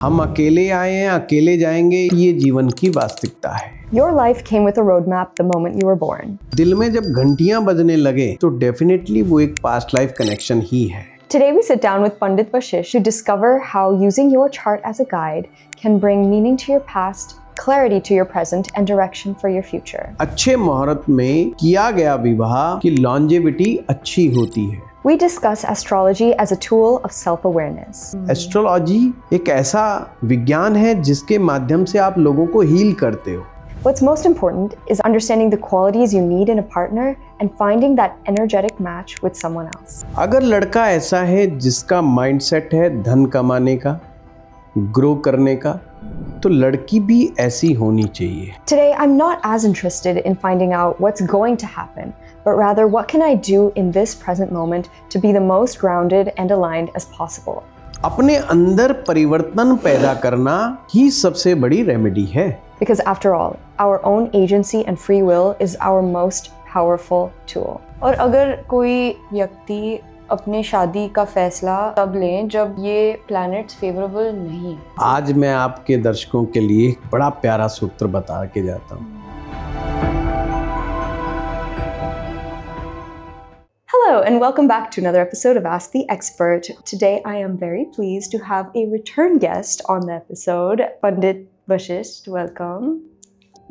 हम अकेले आए हैं, अकेले जाएंगे, ये जीवन की वास्तविकता है। Your life came with a roadmap the moment you were born. दिल में जब घंटियां बजने लगे तो डेफिनेटली वो एक पास्ट लाइफ कनेक्शन ही है। Today we sit down with Pandit Vashish to discover how using your chart as a guide can bring meaning to your past, clarity to your present, and direction for your future. अच्छे मुहूर्त में किया गया विवाह की longevity अच्छी होती है। We discuss astrology as a tool of self-awareness. Astrology एक ऐसा विज्ञान है जिसके माध्यम से आप लोगों को हील करते हो। What's most important is understanding the qualities you need in a partner and finding that energetic match with someone else. अगर लड़का ऐसा है जिसका माइंडसेट है धन कमाने का, ग्रो करने का, तो लड़की भी ऐसी होनी चाहिए। Today I'm not as interested in finding out what's going to happen, but rather what can I do in this present moment to be the most grounded and aligned as possible. अपने अंदर परिवर्तन पैदा करना ही सबसे बड़ी remedy है। Because after all, our own agency and free will is our most powerful tool. और अगर कोई व्यक्ति अपने शादी का फैसला तब लें जब ये प्लैनेट्स फेवरेबल नहीं। आज मैं आपके दर्शकों के लिए एक बड़ा प्यारा सूत्र बता के जाता हूँ। Hello and welcome back to another episode of Ask the Expert. Today I am very pleased to have a return guest on the episode, Pandit Vashish. Welcome.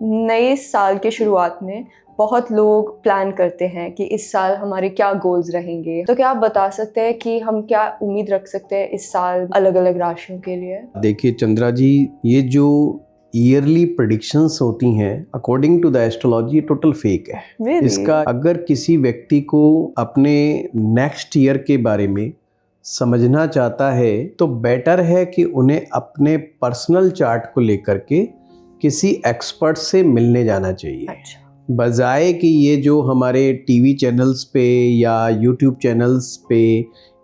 नए साल के शुरुआत में बहुत लोग प्लान करते हैं कि इस साल हमारे क्या गोल्स रहेंगे, तो क्या आप बता सकते हैं कि हम क्या उम्मीद रख सकते हैं इस साल अलग अलग राशियों के लिए? देखिए चंद्रा जी, ये जो ईयरली प्रेडिक्शंस होती हैं according to the astrology total fake है। Really? इसका अगर किसी व्यक्ति को अपने नेक्स्ट ईयर के बारे में समझना चाहता है तो बेटर है कि उन्हें अपने पर्सनल चार्ट को लेकर के किसी एक्सपर्ट से मिलने जाना चाहिए। अच्छा। बजाय कि ये जो हमारे टीवी चैनल्स पे या यूट्यूब चैनल्स पे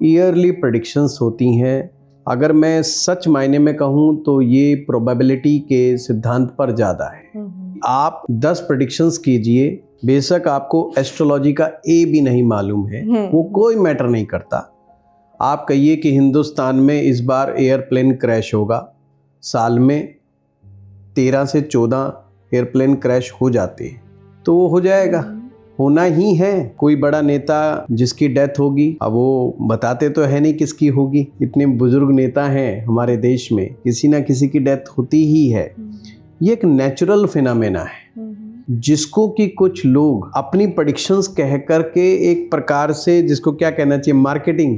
ईयरली प्रेडिक्शंस होती हैं, अगर मैं सच मायने में कहूँ तो ये प्रोबेबिलिटी के सिद्धांत पर ज़्यादा है। आप 10 प्रेडिक्शंस कीजिए, बेशक आपको एस्ट्रोलॉजी का ए भी नहीं मालूम है, वो कोई मैटर नहीं करता। आप कहिए कि हिंदुस्तान में इस बार एयरप्लेन क्रैश होगा, साल में 13 से 14 एयरप्लेन क्रैश हो जाते हैं, तो वो हो जाएगा, होना ही है। कोई बड़ा नेता जिसकी डेथ होगी, अब वो बताते तो है नहीं किसकी होगी, इतने बुजुर्ग नेता हैं हमारे देश में, किसी ना किसी की डेथ होती ही है। ये एक नेचुरल फिनोमेना है जिसको कि कुछ लोग अपनी प्रेडिक्शंस कह करके एक प्रकार से, जिसको क्या कहना चाहिए, मार्केटिंग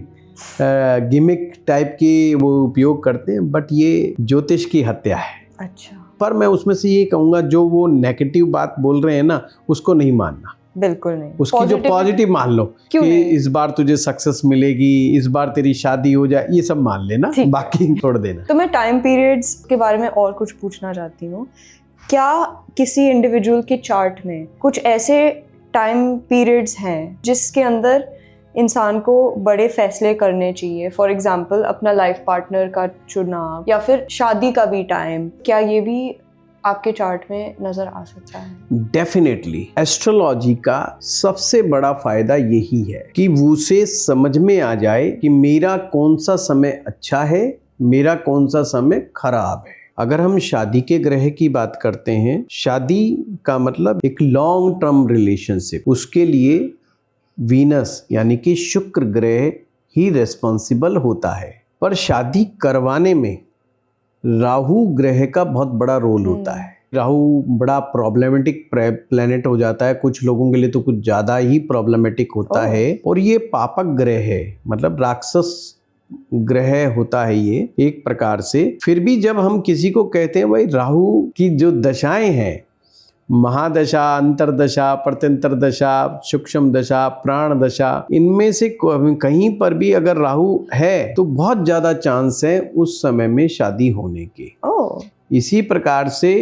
गिमिक टाइप की वो उपयोग करते हैं, बट ये ज्योतिष की हत्या है। अच्छा। पर मैं उसमें से ये कहूँगा जो वो नेगेटिव बात बोल रहे हैं ना, उसको नहीं मानना। बिल्कुल नहीं। उसकी जो पॉजिटिव मान लो कि इस बार तुझे सक्सेस मिलेगी, इस बार तेरी शादी हो जाए, ये सब मान लेना, बाकी छोड़ देना। तो मैं टाइम पीरियड्स के बारे में और कुछ पूछना चाहती हूँ। क्या किसी इंडिविजुअल के चार्ट में कुछ ऐसे टाइम पीरियड्स हैं जिसके अंदर इंसान को बड़े फैसले करने चाहिए? फॉर एग्जाम्पल अपना लाइफ पार्टनर का चुनाव या फिर शादी का भी टाइम, क्या ये भी आपके चार्ट में नजर आ सकता है? डेफिनेटली एस्ट्रोलॉजी का सबसे बड़ा फायदा यही है कि उसे समझ में आ जाए कि मेरा कौन सा समय अच्छा है, मेरा कौन सा समय खराब है। अगर हम शादी के ग्रह की बात करते हैं, शादी का मतलब एक लॉन्ग टर्म रिलेशनशिप, उसके लिए वीनस यानी कि शुक्र ग्रह ही रेस्पॉन्सिबल होता है। पर शादी करवाने में राहु ग्रह का बहुत बड़ा रोल होता है। राहु बड़ा प्रॉब्लमेटिक प्लैनेट हो जाता है, कुछ लोगों के लिए तो कुछ ज़्यादा ही प्रॉब्लमेटिक होता है। और ये पापक ग्रह है, मतलब राक्षस ग्रह होता है ये एक प्रकार से। फिर भी जब हम किसी को कहते हैं भाई राहु की जो दशाएं हैं, महादशा, अंतरदशा, प्रत्यंतर दशा, सूक्ष्म दशा, प्राण दशा, इनमें से कहीं पर भी अगर राहु है तो बहुत ज्यादा चांस है उस समय में शादी होने के। इसी प्रकार से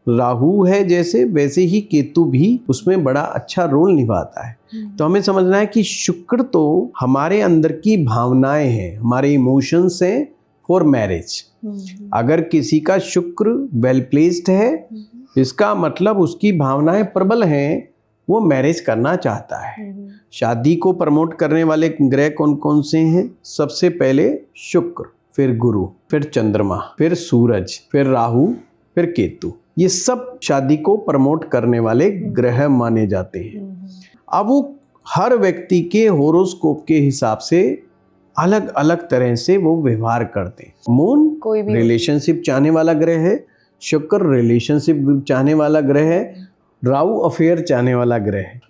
राहु है जैसे, वैसे ही केतु भी उसमें बड़ा अच्छा रोल निभाता है। तो हमें समझना है कि शुक्र तो हमारे अंदर की भावनाएं हैं, हमारे इमोशंस हैं फॉर मैरिज। अगर किसी का शुक्र वेल प्लेस्ड है, इसका मतलब उसकी भावनाएं प्रबल हैं, वो मैरिज करना चाहता है। शादी को प्रमोट करने वाले ग्रह कौन कौन से हैं? सबसे पहले शुक्र, फिर गुरु, फिर चंद्रमा, फिर सूरज, फिर राहु, फिर केतु, ये सब शादी को प्रमोट करने वाले ग्रह माने जाते हैं। अब वो हर व्यक्ति के होरोस्कोप के हिसाब से अलग अलग तरह से वो व्यवहार करते हैं। मून कोई भी रिलेशनशिप चाहने वाला ग्रह है, शुक्र रिलेशनशिप चाहने वाला ग्रह है, राहु अफेयर चाहने वाला ग्रह है।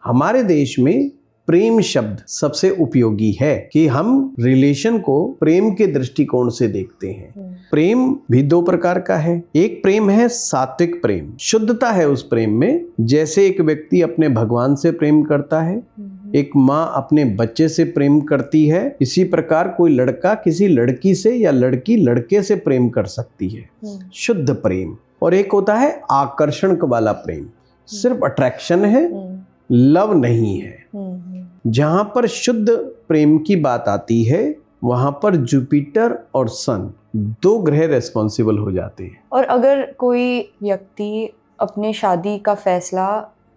हमारे देश में प्रेम शब्द सबसे उपयोगी है कि हम रिलेशन को प्रेम के दृष्टिकोण से देखते हैं। प्रेम भी दो प्रकार का है। एक प्रेम है सात्विक प्रेम, शुद्धता है उस प्रेम में। जैसे एक व्यक्ति अपने भगवान से प्रेम करता है, एक माँ अपने बच्चे से प्रेम करती है, इसी प्रकार कोई लड़का किसी लड़की से या लड़की लड़के से प्रेम कर सकती है, शुद्ध प्रेम। और एक होता है आकर्षण वाला प्रेम, सिर्फ अट्रैक्शन है, लव नहीं है। जहां पर शुद्ध प्रेम की बात आती है वहां पर जुपिटर और सन दो ग्रह रेस्पॉन्सिबल हो जाते हैं। और अगर कोई व्यक्ति अपने शादी का फैसला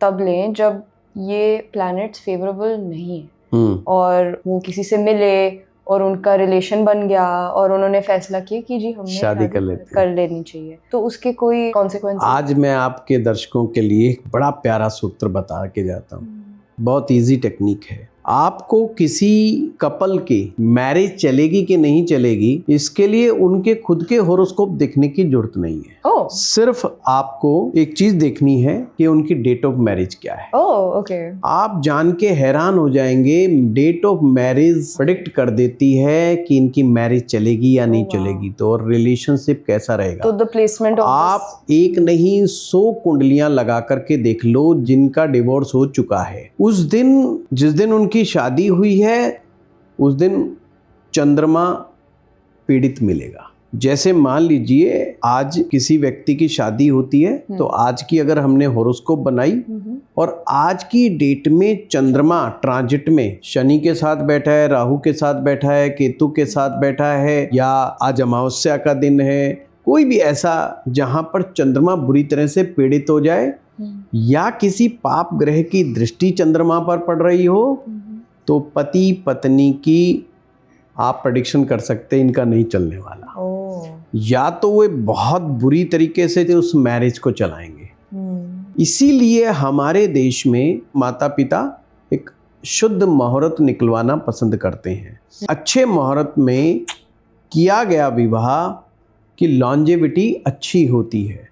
तब लें जब ये प्लैनेट्स फेवरेबल नहीं है और वो किसी से मिले और उनका रिलेशन बन गया और उन्होंने फैसला किया कि जी हमें शादी कर लेनी चाहिए, तो उसके कोई कॉन्सिक्वेंस? आज मैं आपके दर्शकों के लिए एक बड़ा प्यारा सूत्र बता के जाता हूँ। बहुत इजी टेक्निक है। आपको किसी कपल के मैरिज चलेगी कि नहीं चलेगी इसके लिए उनके खुद के होरोस्कोप देखने की जरूरत नहीं है। सिर्फ आपको एक चीज देखनी है कि उनकी डेट ऑफ मैरिज क्या है। ओके। आप जान के हैरान हो जाएंगे, डेट ऑफ मैरिज प्रेडिक्ट कर देती है कि इनकी मैरिज चलेगी या नहीं चलेगी, तो और रिलेशनशिप कैसा रहेगा। तो द प्लेसमेंट आप एक नहीं 100 कुंडलियां लगा करके देख लो जिनका डिवोर्स हो चुका है। उस दिन जिस दिन उनकी शादी हुई है उस दिन चंद्रमा पीड़ित मिलेगा। जैसे मान लीजिए आज किसी व्यक्ति की शादी होती है तो आज की अगर हमने होरोस्कोप बनाई और आज की डेट में चंद्रमा ट्रांजिट में शनि के साथ बैठा है, राहु के साथ बैठा है, केतु के साथ बैठा है, या आज अमावस्या का दिन है, कोई भी ऐसा जहां पर चंद्रमा बुरी तरह से पीड़ित हो जाए या किसी पाप ग्रह की दृष्टि चंद्रमा पर पड़ रही हो, तो पति पत्नी की आप प्रेडिक्शन कर सकते हैं इनका नहीं चलने वाला। या तो वे बहुत बुरी तरीके से उस मैरिज को चलाएंगे। इसीलिए हमारे देश में माता पिता एक शुद्ध मुहूर्त निकलवाना पसंद करते हैं। अच्छे मुहूर्त में किया गया विवाह की लॉन्जेविटी अच्छी होती है।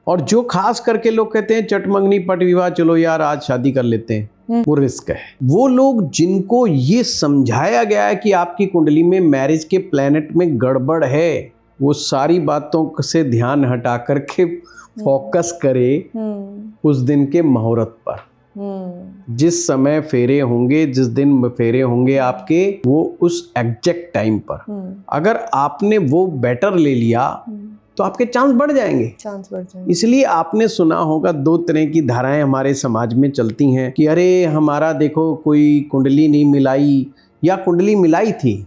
और जो खास करके लोग कहते हैं चटमंगनी पट विवाह, चलो यार आज शादी कर लेते हैं, वो रिस्क है। वो लोग जिनको ये समझाया गया है कि आपकी कुंडली में मैरिज के प्लैनेट में गड़बड़ है, वो सारी बातों से ध्यान हटा करके फोकस करे उस दिन के मुहूर्त पर। जिस समय फेरे होंगे, जिस दिन फेरे होंगे आपके, वो उस एग्जैक्ट टाइम पर अगर आपने वो बेटर ले लिया तो आपके चांस बढ़ जाएंगे। इसलिए आपने सुना होगा दो तरह की धाराएं हमारे समाज में चलती हैं कि अरे हमारा देखो कोई कुंडली नहीं मिलाई या कुंडली मिलाई थी,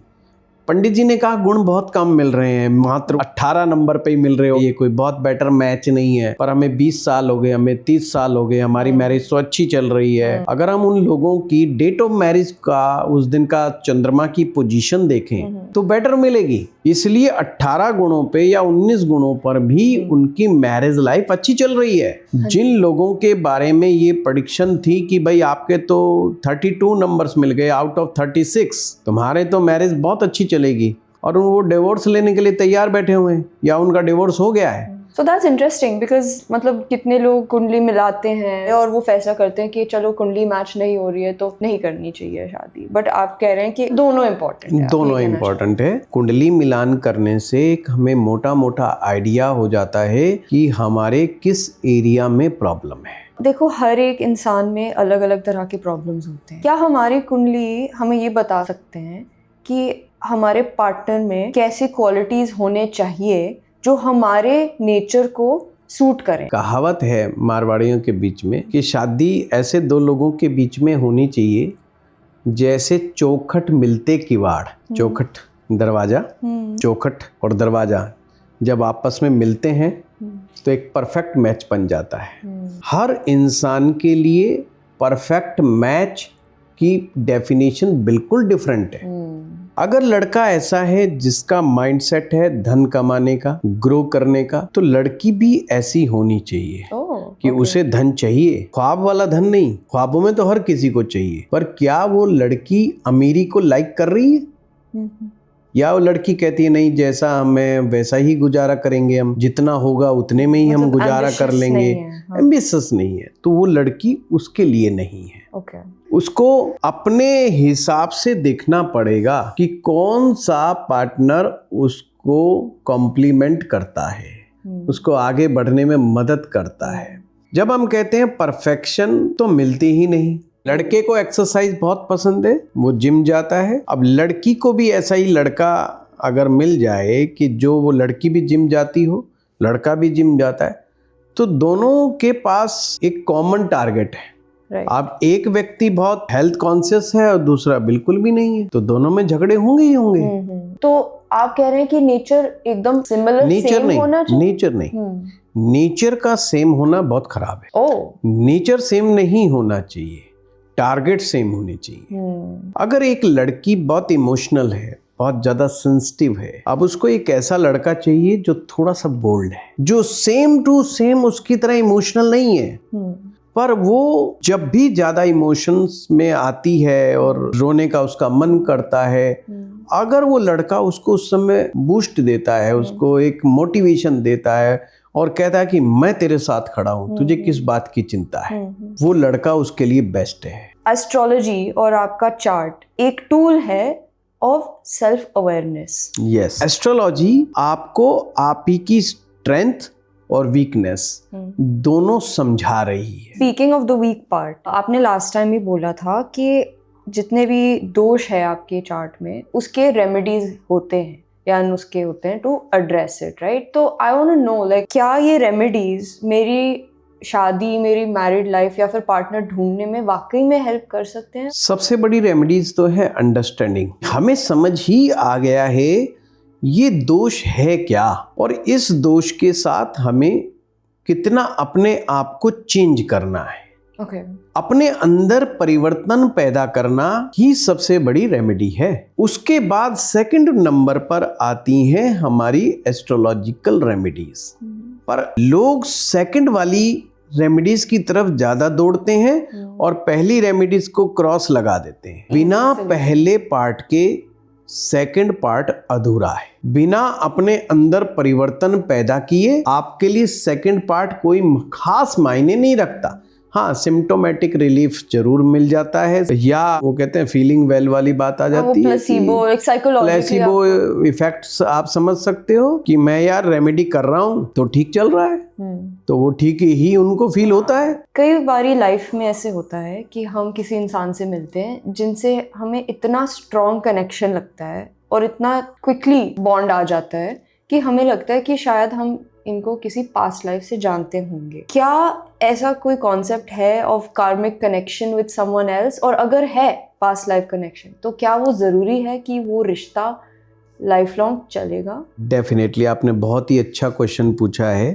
पंडित जी ने कहा गुण बहुत कम मिल रहे हैं, मात्र 18 नंबर पे ही मिल रहे हो, ये कोई बहुत बेटर मैच नहीं है, पर हमें 20 साल हो गए, हमें 30 साल हो गए, हमारी मैरिज तो अच्छी चल रही है। अगर हम उन लोगों की डेट ऑफ मैरिज का उस दिन का चंद्रमा की पोजीशन देखें तो बेटर मिलेगी। इसलिए 18 गुणों पे या 19 गुणों पर भी उनकी मैरिज लाइफ अच्छी चल रही है। जिन लोगों के बारे में ये प्रेडिक्शन थी कि भाई आपके तो 32 नंबर्स मिल गए आउट ऑफ 36, तुम्हारे तो मैरिज बहुत अच्छी चलेगी, और वो डिवोर्स लेने के लिए तैयार बैठे हुए हैं या उनका डिवोर्स हो गया है। सो दैट्स इंटरेस्टिंग बिकॉज मतलब कितने लोग कुंडली मिलाते हैं और वो फैसला करते हैं कि चलो कुंडली मैच नहीं हो रही है तो नहीं करनी चाहिए शादी, बट आप कह रहे हैं कि दोनों इम्पोर्टेंट है। दोनों इम्पोर्टेंट है। कुंडली मिलान करने से हमें मोटा मोटा आइडिया हो जाता है कि हमारे किस एरिया में प्रॉब्लम है। देखो हर एक इंसान में अलग अलग तरह के प्रॉब्लम्स होते हैं। क्या हमारी कुंडली हमें ये बता सकते हैं कि हमारे पार्टनर में कैसी क्वालिटीज होने चाहिए जो हमारे नेचर को सूट करें? कहावत है मारवाड़ियों के बीच में कि शादी ऐसे दो लोगों के बीच में होनी चाहिए जैसे चौखट मिलते किवाड़। चौखट दरवाजा, चौखट और दरवाजा जब आपस में मिलते हैं तो एक परफेक्ट मैच बन जाता है। हर इंसान के लिए परफेक्ट मैच की डेफिनेशन बिल्कुल डिफरेंट है। अगर लड़का ऐसा है जिसका माइंडसेट है धन कमाने का, ग्रो करने का, तो लड़की भी ऐसी होनी चाहिए कि उसे धन चाहिए, ख्वाब वाला धन नहीं, ख्वाबों में तो हर किसी को चाहिए, पर क्या वो लड़की अमीरी को लाइक कर रही है, या वो लड़की कहती है नहीं जैसा हमें वैसा ही गुजारा करेंगे, हम जितना होगा उतने में ही हम मतलब गुजारा कर ambitious लेंगे, नहीं है, हाँ। एम्बिशियस नहीं है, तो वो लड़की उसके लिए नहीं है। ओके। उसको अपने हिसाब से देखना पड़ेगा कि कौन सा पार्टनर उसको कॉम्प्लीमेंट करता है, उसको आगे बढ़ने में मदद करता है। जब हम कहते हैं परफेक्शन तो मिलती ही नहीं। लड़के को एक्सरसाइज बहुत पसंद है, वो जिम जाता है। अब लड़की को भी ऐसा ही लड़का अगर मिल जाए कि जो वो लड़की भी जिम जाती हो, लड़का भी जिम जाता है, तो दोनों के पास एक कॉमन टारगेट है। Right. अब एक व्यक्ति बहुत हेल्थ कॉन्शियस है और दूसरा बिल्कुल भी नहीं है, तो दोनों में झगड़े होंगे ही होंगे। तो आप कह रहे हैं कि नेचर एकदम सिमिलर नेचर सेम होना नहीं, चाहिए? नेचर नहीं, नेचर का सेम होना बहुत खराब है। ओह, नेचर सेम नहीं होना चाहिए, टारगेट सेम होने चाहिए। अगर एक लड़की बहुत इमोशनल है, बहुत ज्यादा सेंसिटिव है, अब उसको एक ऐसा लड़का चाहिए जो थोड़ा सा बोल्ड है, जो सेम टू सेम उसकी तरह इमोशनल नहीं है, पर वो जब भी ज्यादा इमोशंस में आती है और रोने का उसका मन करता है, अगर वो लड़का उसको उस समय बूस्ट देता है, उसको एक मोटिवेशन देता है और कहता है कि मैं तेरे साथ खड़ा हूं, तुझे किस बात की चिंता है, वो लड़का उसके लिए बेस्ट है। एस्ट्रोलॉजी और आपका चार्ट एक टूल है of self awareness. Yes, astrology आपको आप ही की स्ट्रेंथ और वीकनेस दोनों समझा रही है। Speaking of the weak part, आपने लास्ट टाइम भी बोला था कि जितने भी दोष है आपके चार्ट में उसके रेमेडीज होते हैं या नुस्खे होते हैं टू एड्रेस इट, राइट? तो I want to know like क्या ये रेमेडीज मेरी शादी, मेरी मैरिड लाइफ या फिर पार्टनर ढूंढने में वाकई में हेल्प कर सकते हैं? सबसे बड़ी रेमेडीज तो है अंडरस्टैंडिंग। हमें समझ ही आ गया है ये दोष है क्या, और इस दोष के साथ हमें कितना अपने आप को चेंज करना है। Okay. अपने अंदर परिवर्तन पैदा करना ही सबसे बड़ी रेमेडी है। उसके बाद सेकंड नंबर पर आती हैं हमारी एस्ट्रोलॉजिकल रेमेडीज। पर लोग सेकंड वाली रेमेडीज की तरफ ज्यादा दौड़ते हैं और पहली रेमेडीज को क्रॉस लगा देते हैं। बिना पहले पार्ट के सेकंड पार्ट अधूरा है। बिना अपने अंदर परिवर्तन पैदा किए आपके लिए सेकंड पार्ट कोई खास मायने नहीं रखता। हाँ, सिम्टोमेटिक रिलीफ जरूर मिल जाता है, या वो कहते हैं फीलिंग वेल वाली बात आ जाती है। प्लेसिबो, एक प्लेसिबो इफेक्ट्स आप समझ सकते हो कि मैं यार रेमेडी कर रहा हूँ तो ठीक चल रहा है, तो वो ठीक ही उनको फील होता है। कई बारी लाइफ में ऐसे होता है कि हम किसी इंसान से मिलते हैं जिनसे हमें इतना स्ट्रॉन्ग कनेक्शन लगता है और इतना क्विकली बॉन्ड आ जाता है कि हमें लगता है कि शायद हम इनको किसी पास्ट लाइफ से जानते होंगे। क्या ऐसा कोई कॉन्सेप्ट है of karmic connection with someone else, और अगर है पास्ट लाइफ कनेक्शन तो क्या वो जरूरी है कि वो रिश्ता लाइफ लॉन्ग चलेगा? डेफिनेटली, आपने बहुत ही अच्छा क्वेश्चन पूछा है।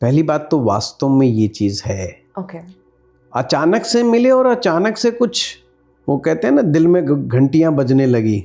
पहली बात तो वास्तव में ये चीज है। ओके। अचानक से मिले और अचानक से कुछ, वो कहते हैं ना दिल में घंटियां बजने लगी,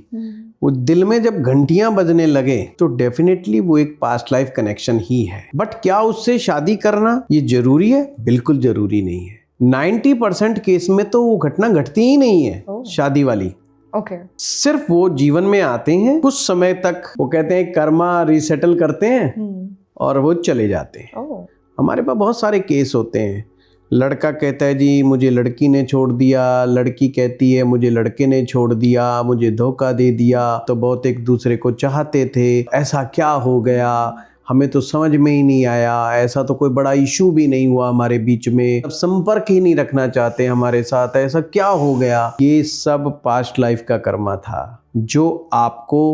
वो दिल में जब घंटियां बजने लगे तो डेफिनेटली वो एक पास्ट लाइफ कनेक्शन ही है। बट क्या उससे शादी करना ये जरूरी है? बिल्कुल जरूरी नहीं है। 90% केस में तो वो घटना घटती ही नहीं है शादी वाली। ओके। सिर्फ वो जीवन में आते हैं, कुछ समय तक वो कहते हैं कर्मा रिसेटल करते हैं और वो चले जाते हैं। हमारे पास बहुत सारे केस होते हैं। लड़का कहता है जी मुझे लड़की ने छोड़ दिया, लड़की कहती है मुझे लड़के ने छोड़ दिया, मुझे धोखा दे दिया, तो बहुत एक दूसरे को चाहते थे, ऐसा क्या हो गया, हमें तो समझ में ही नहीं आया, ऐसा तो कोई बड़ा इशू भी नहीं हुआ हमारे बीच में, अब संपर्क ही नहीं रखना चाहते हमारे साथ, ऐसा क्या हो गया। ये सब पास्ट लाइफ का कर्मा था जो आपको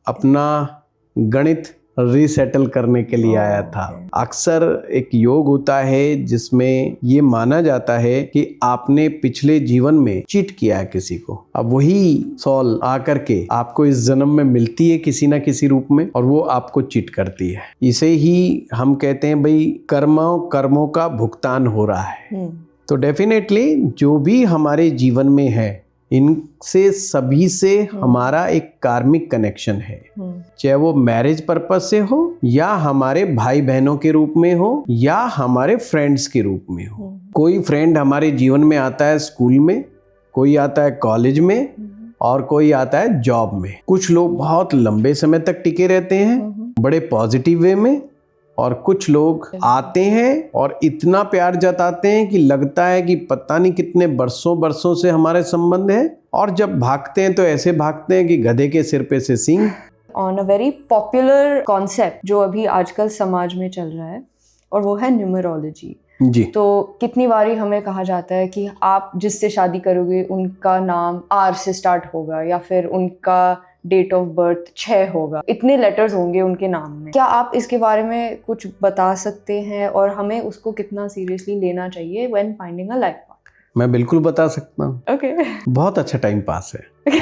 अपना गणित रीसेटल करने के लिए आया था। अक्सर एक योग होता है जिसमें ये माना जाता है कि आपने पिछले जीवन में चीट किया है किसी को, अब वही सॉल आकर के आपको इस जन्म में मिलती है किसी ना किसी रूप में और वो आपको चीट करती है। इसे ही हम कहते हैं भाई कर्मों का भुगतान हो रहा है। तो डेफिनेटली जो भी हमारे जीवन में है इनसे सभी से हमारा एक कार्मिक कनेक्शन है, चाहे वो मैरिज पर्पस से हो या हमारे भाई बहनों के रूप में हो या हमारे फ्रेंड्स के रूप में हो। कोई फ्रेंड हमारे जीवन में आता है स्कूल में, कोई आता है कॉलेज में और कोई आता है जॉब में। कुछ लोग बहुत लंबे समय तक टिके रहते हैं बड़े पॉजिटिव वे में, और कुछ लोग आते हैं और इतना प्यार जताते हैं कि लगता है कि पता नहीं कितने बरसों बरसों से हमारे संबंध है, और जब भागते हैं तो ऐसे भागते हैं कि गधे के सिर पे से सींग। On a very popular concept जो अभी आजकल समाज में चल रहा है, और वो है न्यूमरोलॉजी जी। तो कितनी बारी हमें कहा जाता है कि आप जिससे शादी करोगे उनका नाम आर से स्टार्ट होगा, या फिर उनका डेट ऑफ बर्थ 6 होगा, इतने लेटर्स होंगे उनके नाम में। क्या आप इसके बारे में कुछ बता सकते हैं, और हमें उसको कितना सीरियसली लेना चाहिए when finding a life partner? मैं बिल्कुल बता सकता हूँ। ओके। बहुत अच्छा टाइम पास है।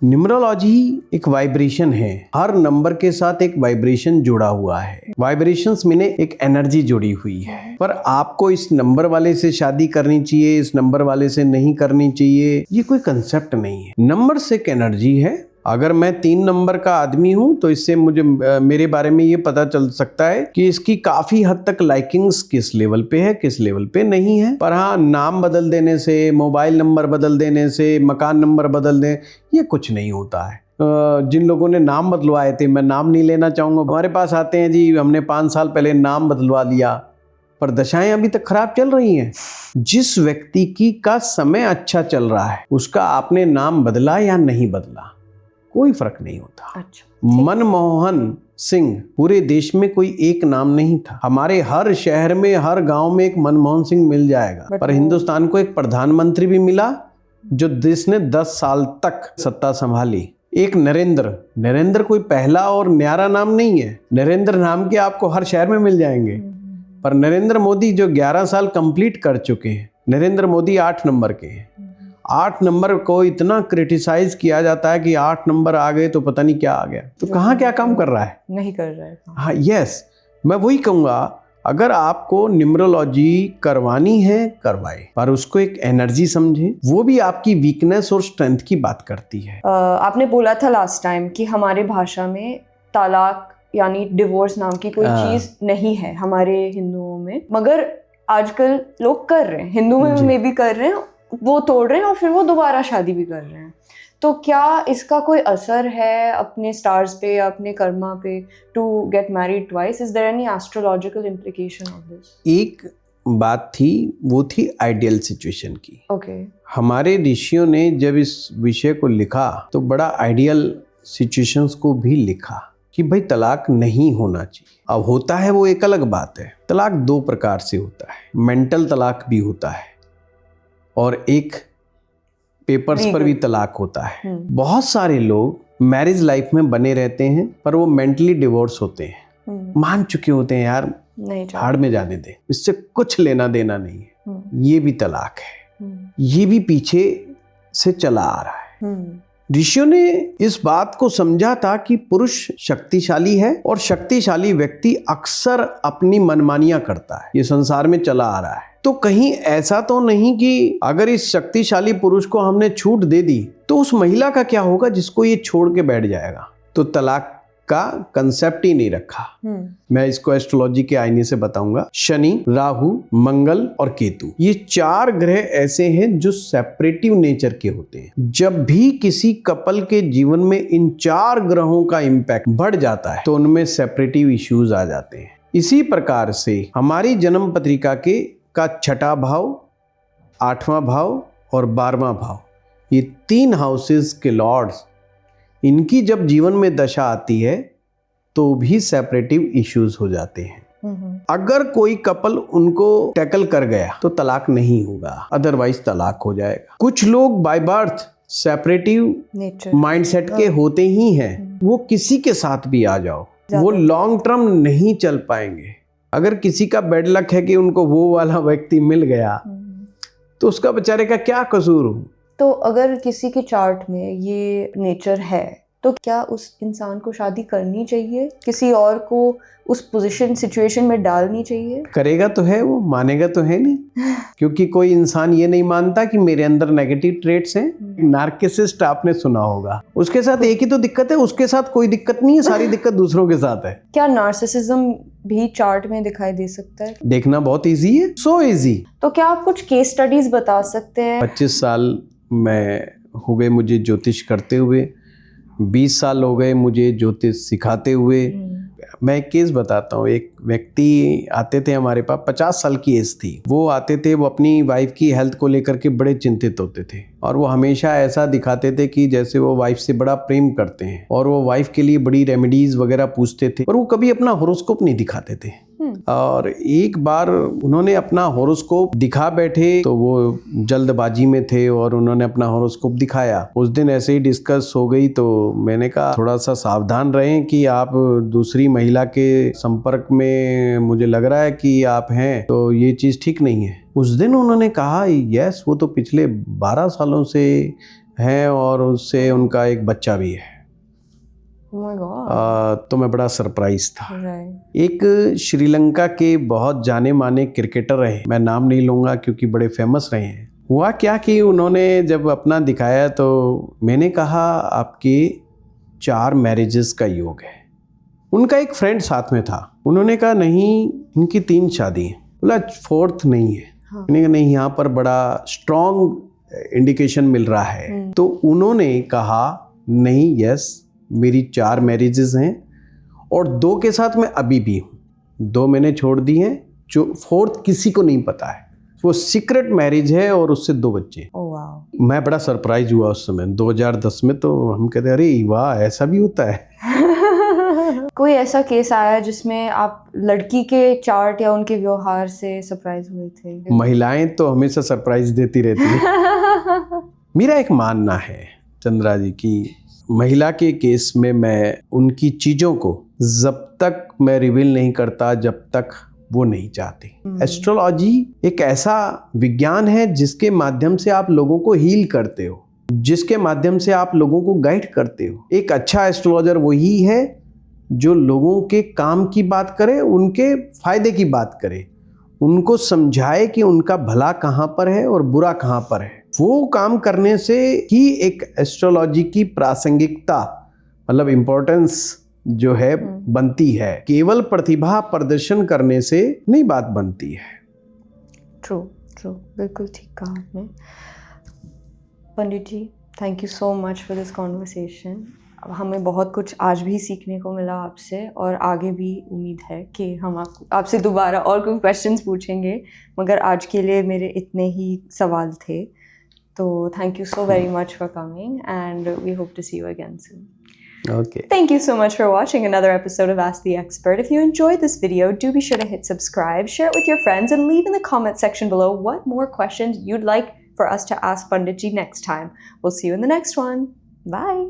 न्यूमरोलॉजी एक वाइब्रेशन है, हर नंबर के साथ एक वाइब्रेशन जुड़ा हुआ है। वाइब्रेशंस में एक एनर्जी जुड़ी हुई है, पर आपको इस नंबर वाले से शादी करनी चाहिए, इस नंबर वाले से नहीं करनी चाहिए, ये कोई कंसेप्ट नहीं है। नंबर से एक एनर्जी है। अगर मैं 3 नंबर का आदमी हूं तो इससे मुझे मेरे बारे में ये पता चल सकता है कि इसकी काफी हद तक लाइकिंग्स किस लेवल पे है, किस लेवल पे नहीं है। पर हाँ, नाम बदल देने से, मोबाइल नंबर बदल देने से, मकान नंबर बदल दें, ये कुछ नहीं होता है। जिन लोगों ने नाम बदलवाए थे, मैं नाम नहीं लेना चाहूंगा, हमारे पास आते हैं जी हमने 5 साल पहले नाम बदलवा लिया, पर दशाएं अभी तक खराब चल रही हैं। जिस व्यक्ति की का समय अच्छा चल रहा है उसका आपने नाम बदला या नहीं बदला कोई फर्क नहीं होता। अच्छा। मनमोहन सिंह पूरे देश में कोई एक नाम नहीं था। हमारे हर शहर में, हर गांव में एक मनमोहन सिंह मिल जाएगा, पर हिंदुस्तान को एक प्रधानमंत्री भी मिला जो देश ने 10 साल तक सत्ता संभाली। एक नरेंद्र कोई पहला और न्यारा नाम नहीं है। नरेंद्र नाम के आपको हर शहर में मिल जाएंगे, पर नरेंद्र मोदी जो 11 साल कंप्लीट कर चुके हैं, नरेंद्र मोदी 8 नंबर के हैं। 8 नंबर को इतना क्रिटिसाइज किया जाता है कि 8 नंबर आ गए तो पता नहीं क्या आ गया। तो कहाँ क्या काम कर रहा है? नहीं कर रहा है। हाँ, यस, मैं वही कहूँगा, अगर आपको न्यूमरोलॉजी करवानी है करवाए, पर उसको एक एनर्जी समझे। वो भी आपकी वीकनेस और स्ट्रेंथ की बात करती है। आपने बोला था लास्ट टाइम कि हमारे भाषा में तालाक यानी डिवोर्स नाम की कोई चीज नहीं है हमारे हिंदुओं में, मगर आजकल लोग कर रहे हैं, हिंदू में भी कर रहे हैं, वो तोड़ रहे हैं और फिर वो दोबारा शादी भी कर रहे हैं। तो क्या इसका कोई असर है अपने स्टार्स पे या अपने कर्मा पे to get married twice? Is there any astrological implication of this? एक बात थी, वो थी आइडियल सिचुएशन की। ओके। हमारे ऋषियों ने जब इस विषय को लिखा तो बड़ा आइडियल सिचुएशंस को भी लिखा कि भाई तलाक नहीं होना चाहिए। अब होता है वो एक अलग बात है। तलाक 2 प्रकार से होता है, मेंटल तलाक भी होता है और एक पेपर्स पर भी तलाक होता है। बहुत सारे लोग मैरिज लाइफ में बने रहते हैं पर वो मेंटली डिवोर्स होते हैं, मान चुके होते हैं यार भाड़ में जाने दे, इससे कुछ लेना देना नहीं है, ये भी तलाक है। ये भी पीछे से चला आ रहा है। ऋषियों ने इस बात को समझा था कि पुरुष शक्तिशाली है और शक्तिशाली व्यक्ति अक्सर अपनी मनमानियां करता है, ये संसार में चला आ रहा है। तो कहीं ऐसा तो नहीं कि अगर इस शक्तिशाली पुरुष को हमने छूट दे दी तो उस महिला का क्या होगा जिसको ये छोड़ के बैठ जाएगा? तो तलाक का कंसेप्ट ही नहीं रखा। मैं इसको एस्ट्रोलॉजी के आईने से बताऊंगा। शनि, राहु, मंगल और केतु, ये 4 ग्रह ऐसे हैं जो सेपरेटिव नेचर के होते हैं। जब भी किसी कपल के जीवन में इन 4 ग्रहों का इंपैक्ट बढ़ जाता है तो उनमें सेपरेटिव इश्यूज आ जाते हैं। इसी प्रकार से हमारी जन्म पत्रिका का 6ठा भाव, 8वां भाव और 12वां भाव, ये 3 हाउसेस के लॉर्ड्स, इनकी जब जीवन में दशा आती है तो भी सेपरेटिव इश्यूज हो जाते हैं। अगर कोई कपल उनको टैकल कर गया तो तलाक नहीं होगा, अदरवाइज तलाक हो जाएगा। कुछ लोग बाय बर्थ सेपरेटिव माइंडसेट के होते ही हैं, वो किसी के साथ भी आ जाओ वो लॉन्ग टर्म नहीं चल पाएंगे। अगर किसी का बैड लक है कि उनको वो वाला व्यक्ति मिल गया तो उसका बेचारे का क्या कसूर हो। तो अगर किसी के चार्ट में ये नेचर है तो क्या उस इंसान को शादी करनी चाहिए, किसी और को उस पोजीशन सिचुएशन में डालनी चाहिए? करेगा तो है, वो मानेगा तो है नहीं। क्योंकि कोई इंसान ये नहीं मानता कि मेरे अंदर नेगेटिव ट्रेट्स हैं। नार्किसिस्ट आपने सुना होगा, उसके साथ एक ही तो दिक्कत है, उसके साथ कोई दिक्कत नहीं है, सारी दिक्कत दूसरों के साथ है। क्या नार्सिसिज्म भी चार्ट में दिखाई दे सकता है? देखना बहुत इजी है, सो इजी। तो क्या आप कुछ केस स्टडीज बता सकते हैं? 25 साल मैं हो गए मुझे ज्योतिष करते हुए, 20 साल हो गए मुझे ज्योतिष सिखाते हुए। मैं एक केस बताता हूँ। एक व्यक्ति आते थे हमारे पास, 50 साल की एज थी। वो आते थे, वो अपनी वाइफ की हेल्थ को लेकर के बड़े चिंतित होते थे और वो हमेशा ऐसा दिखाते थे कि जैसे वो वाइफ से बड़ा प्रेम करते हैं और वो वाइफ के लिए बड़ी रेमेडीज वगैरह पूछते थे, और वो कभी अपना होरोस्कोप नहीं दिखाते थे। और एक बार उन्होंने अपना होरोस्कोप दिखा बैठे तो वो जल्दबाजी में थे और उन्होंने अपना होरोस्कोप दिखाया। उस दिन ऐसे ही डिस्कस हो गई तो मैंने कहा थोड़ा सा सावधान रहें कि आप दूसरी महिला के संपर्क में मुझे लग रहा है कि आप हैं, तो ये चीज़ ठीक नहीं है। उस दिन उन्होंने कहा यस, वो तो पिछले 12 सालों से हैं और उससे उनका एक बच्चा भी है। Oh my God. तो मैं बड़ा सरप्राइज था। Right. एक श्रीलंका के बहुत जाने माने क्रिकेटर रहे, मैं नाम नहीं लूँगा क्योंकि बड़े फेमस रहे हैं। हुआ क्या कि उन्होंने जब अपना दिखाया तो मैंने कहा आपके 4 मैरिजेस का योग है। उनका एक फ्रेंड साथ में था, उन्होंने कहा नहीं इनकी 3 शादी हैं। बोला 4th नहीं है। मैंने कहा नहीं, यहाँ पर बड़ा स्ट्रॉन्ग इंडिकेशन मिल रहा है। तो उन्होंने कहा नहीं, यस मेरी 4 मैरिजेस हैं और 2 के साथ मैं अभी भी हूँ, 2 मैंने छोड़ दी हैं, जो 4th किसी को नहीं पता है, वो सीक्रेट मैरिज है और उससे 2 बच्चे। Oh, wow. मैं बड़ा सरप्राइज हुआ उस समय 2010 में। तो हम कहते अरे वाह ऐसा भी होता है। कोई ऐसा केस आया जिसमें आप लड़की के चार्ट या उनके व्यवहार से सरप्राइज हुए थे? महिलाएं तो हमेशा सरप्राइज देती रहती है। मेरा एक मानना है चंद्रा जी की महिला के केस में मैं उनकी चीज़ों को जब तक मैं रिवील नहीं करता जब तक वो नहीं चाहती। एस्ट्रोलॉजी एक ऐसा विज्ञान है जिसके माध्यम से आप लोगों को हील करते हो, जिसके माध्यम से आप लोगों को गाइड करते हो। एक अच्छा एस्ट्रोलॉजर वही है जो लोगों के काम की बात करे, उनके फायदे की बात करे, उनको समझाए कि उनका भला कहाँ पर है और बुरा कहाँ पर है। वो काम करने से ही एक एस्ट्रोलॉजी की प्रासंगिकता मतलब इम्पोर्टेंस जो है बनती है। केवल प्रतिभा प्रदर्शन करने से नहीं बात बनती है। ट्रू, बिल्कुल ठीक कहा आपने। Pandit ji, thank you so much for this conversation. हमें बहुत कुछ आज भी सीखने को मिला आपसे और आगे भी उम्मीद है कि हम आपसे दोबारा और कुछ क्वेश्चंस पूछेंगे, मगर आज के लिए मेरे इतने ही सवाल थे। तो thank you so very much for coming and we hope to see you again soon. Okay. Thank you so much for watching another episode of Ask the Expert. If you enjoyed this video, do be sure to hit subscribe, share it with your friends, and leave in the comment section below what more questions you'd like for us to ask Panditji next time. We'll see you in the next one. Bye!